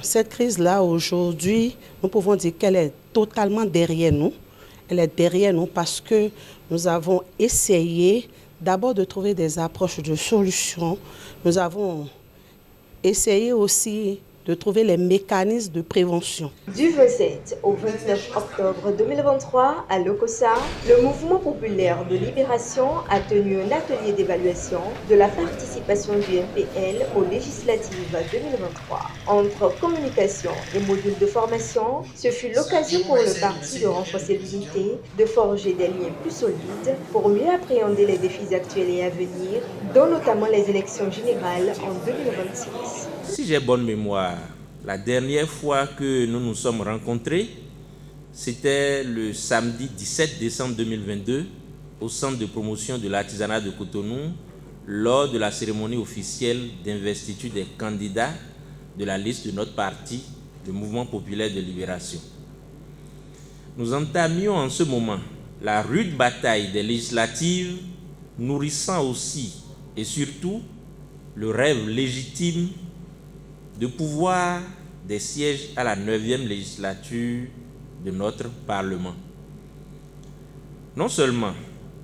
Cette crise-là, aujourd'hui, nous pouvons dire qu'elle est totalement derrière nous. Elle est derrière nous parce que nous avons essayé d'abord de trouver des approches de solutions. Nous avons essayé aussi de trouver les mécanismes de prévention. Du 27 au 29 octobre 2023 à Lokossa, le mouvement populaire de libération a tenu un atelier d'évaluation de la participation du MPL aux législatives 2023. Entre communication et modules de formation, ce fut l'occasion pour le parti de renforcer l'unité, de forger des liens plus solides pour mieux appréhender les défis actuels et à venir, dont notamment les élections générales en 2026. Si j'ai bonne mémoire, la dernière fois que nous nous sommes rencontrés, c'était le samedi 17 décembre 2022 au centre de promotion de l'artisanat de Cotonou lors de la cérémonie officielle d'investiture des candidats de la liste de notre parti, le Mouvement populaire de libération. Nous entamions en ce moment la rude bataille des législatives, nourrissant aussi et surtout le rêve légitime de pouvoir des sièges à la 9e législature de notre Parlement. Non seulement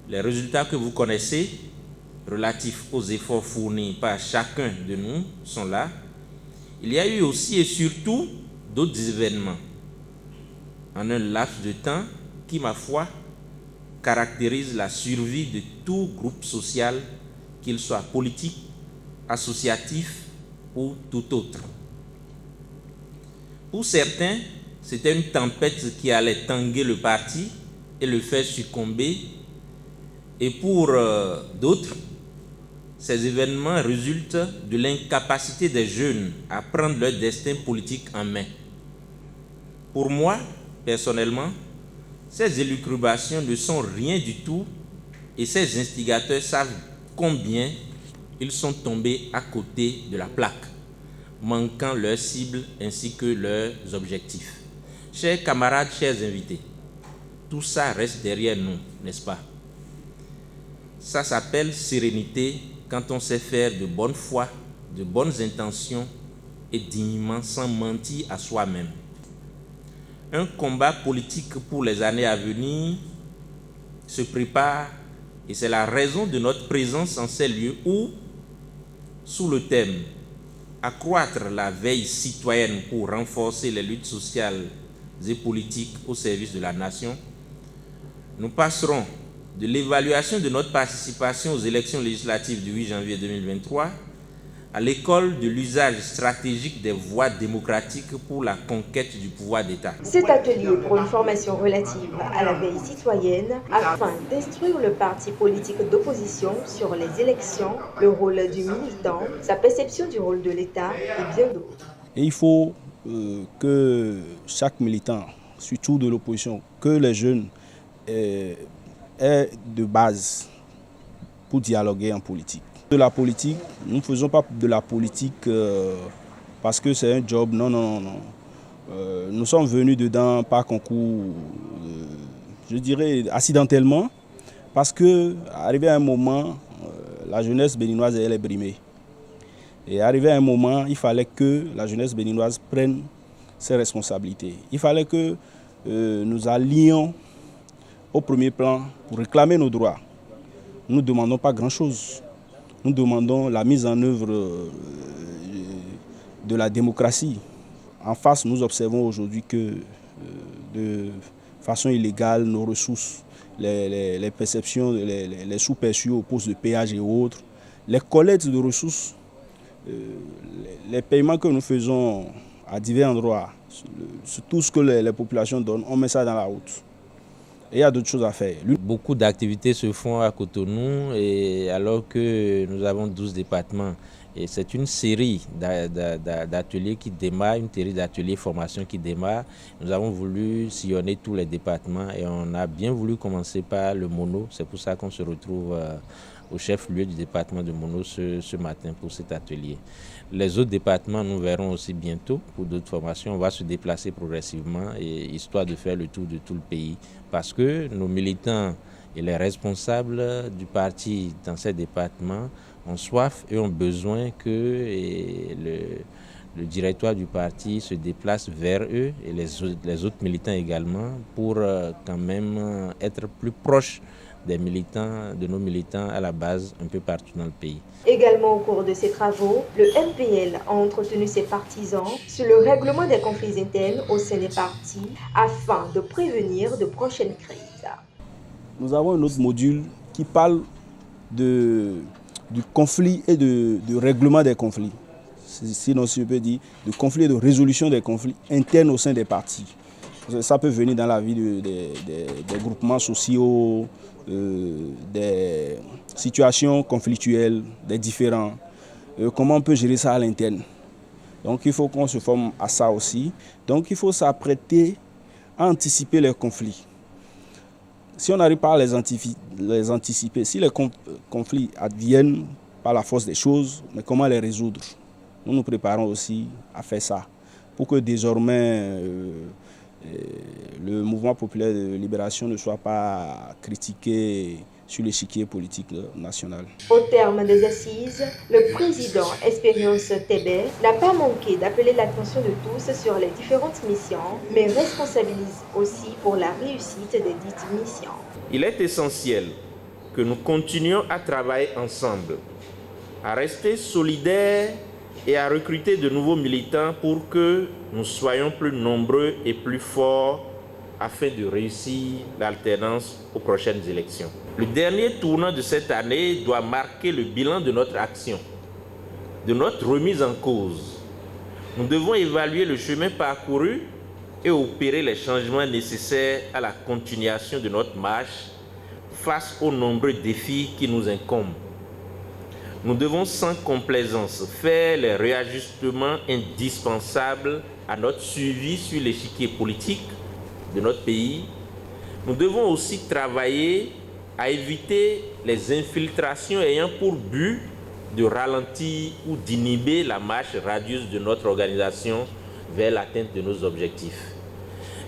les résultats que vous connaissez, relatifs aux efforts fournis par chacun de nous, sont là, il y a eu aussi et surtout d'autres événements en un laps de temps qui, ma foi, caractérise la survie de tout groupe social, qu'il soit politique, associatif ou tout autre. Pour certains, c'était une tempête qui allait tanguer le parti et le faire succomber. Et pour d'autres, ces événements résultent de l'incapacité des jeunes à prendre leur destin politique en main. Pour moi, personnellement, ces élucubrations ne sont rien du tout et ces instigateurs savent combien ils sont tombés à côté de la plaque, manquant leur cible ainsi que leurs objectifs. Chers camarades, chers invités, tout ça reste derrière nous, n'est-ce pas? Ça s'appelle sérénité quand on sait faire de bonne foi, de bonnes intentions et dignement sans mentir à soi-même. Un combat politique pour les années à venir se prépare et c'est la raison de notre présence en ces lieux où, sous le thème « Accroître la veille citoyenne pour renforcer les luttes sociales et politiques au service de la nation », nous passerons de l'évaluation de notre participation aux élections législatives du 8 janvier 2023 à l'école de l'usage stratégique des voies démocratiques pour la conquête du pouvoir d'État. Cet atelier pour une formation relative à la veille citoyenne afin d'instruire le parti politique d'opposition sur les élections, le rôle du militant, sa perception du rôle de l'État et bien d'autres. Et il faut que chaque militant, surtout de l'opposition, que les jeunes aient de base pour dialoguer en politique. De la politique, nous ne faisons pas de la politique parce que c'est un job, non, non, non. Nous sommes venus dedans par concours, je dirais accidentellement, parce que arrivé à un moment, la jeunesse béninoise elle est brimée. Et arrivé à un moment, il fallait que la jeunesse béninoise prenne ses responsabilités. Il fallait que nous allions au premier plan pour réclamer nos droits. Nous ne demandons pas grand-chose. Nous demandons la mise en œuvre de la démocratie. En face, nous observons aujourd'hui que de façon illégale, nos ressources, les perceptions, les sous-perçus aux postes de péage et autres, les collectes de ressources, les paiements que nous faisons à divers endroits, tout ce que les populations donnent, on met ça dans la route. Et il y a d'autres choses à faire. Beaucoup d'activités se font à Cotonou, et alors que nous avons 12 départements. Et c'est une série d'ateliers qui démarre, une série d'ateliers formation qui démarre. Nous avons voulu sillonner tous les départements et on a bien voulu commencer par le Mono. C'est pour ça qu'on se retrouve au chef-lieu du département de Mono ce matin pour cet atelier. Les autres départements, nous verrons aussi bientôt pour d'autres formations. On va se déplacer progressivement, et histoire de faire le tour de tout le pays. Parce que nos militants et les responsables du parti dans ces départements ont soif et ont besoin que le directoire du parti se déplace vers eux et les autres militants également pour quand même être plus proches des militants, de nos militants à la base un peu partout dans le pays. Également au cours de ces travaux, le MPL a entretenu ses partisans sur le règlement des conflits internes au sein des partis afin de prévenir de prochaines crises. Nous avons un autre module qui parle du conflit et de règlement des conflits. Sinon, si je peux dire, de conflits et de résolution des conflits internes au sein des partis. Ça peut venir dans la vie des groupements sociaux, des situations conflictuelles, des différends. Comment on peut gérer ça à l'interne. Donc il faut qu'on se forme à ça aussi. Donc il faut s'apprêter à anticiper les conflits. Si on n'arrive pas à les anticiper, si les conflits adviennent par la force des choses, mais comment les résoudre? Nous nous préparons aussi à faire ça pour que désormais le mouvement populaire de libération ne soit pas critiqué sur l'échiquier politique national. Au terme des assises, le président Expérience Tébé n'a pas manqué d'appeler l'attention de tous sur les différentes missions, mais responsabilise aussi pour la réussite des dites missions. Il est essentiel que nous continuions à travailler ensemble, à rester solidaires et à recruter de nouveaux militants pour que nous soyons plus nombreux et plus forts afin de réussir l'alternance aux prochaines élections. Le dernier tournant de cette année doit marquer le bilan de notre action, de notre remise en cause. Nous devons évaluer le chemin parcouru et opérer les changements nécessaires à la continuation de notre marche face aux nombreux défis qui nous incombent. Nous devons sans complaisance faire les réajustements indispensables à notre suivi sur l'échiquier politique de notre pays. Nous devons aussi travailler à éviter les infiltrations ayant pour but de ralentir ou d'inhiber la marche radieuse de notre organisation vers l'atteinte de nos objectifs.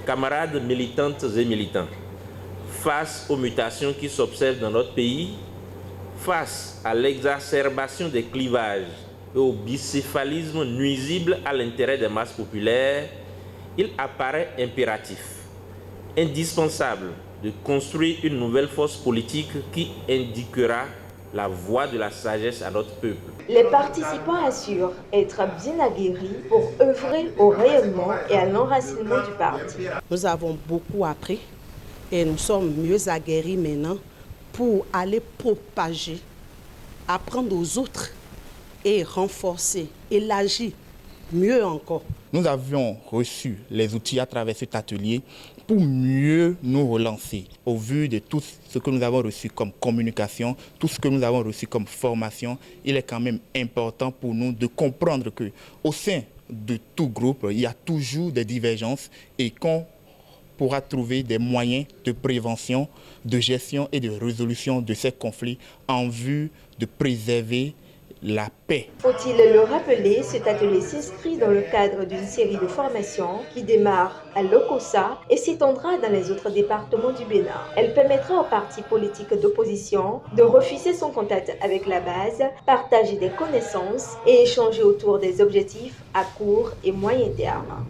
Camarades militantes et militants, face aux mutations qui s'observent dans notre pays, face à l'exacerbation des clivages et au bicéphalisme nuisible à l'intérêt des masses populaires, il apparaît impératif, indispensable de construire une nouvelle force politique qui indiquera la voie de la sagesse à notre peuple. Les participants assurent être bien aguerris pour œuvrer au rayonnement et à l'enracinement du parti. Nous avons beaucoup appris et nous sommes mieux aguerris maintenant pour aller propager, apprendre aux autres et renforcer, élargir mieux encore. Nous avions reçu les outils à travers cet atelier pour mieux nous relancer au vu de tout ce que nous avons reçu comme communication, tout ce que nous avons reçu comme formation. Il est quand même important pour nous de comprendre qu'au sein de tout groupe, il y a toujours des divergences et qu'on pourra trouver des moyens de prévention, de gestion et de résolution de ces conflits en vue de préserver la paix. Faut-il le rappeler, cet atelier s'inscrit dans le cadre d'une série de formations qui démarre à Lokossa et s'étendra dans les autres départements du Bénin. Elle permettra aux partis politiques d'opposition de refuser son contact avec la base, partager des connaissances et échanger autour des objectifs à court et moyen terme.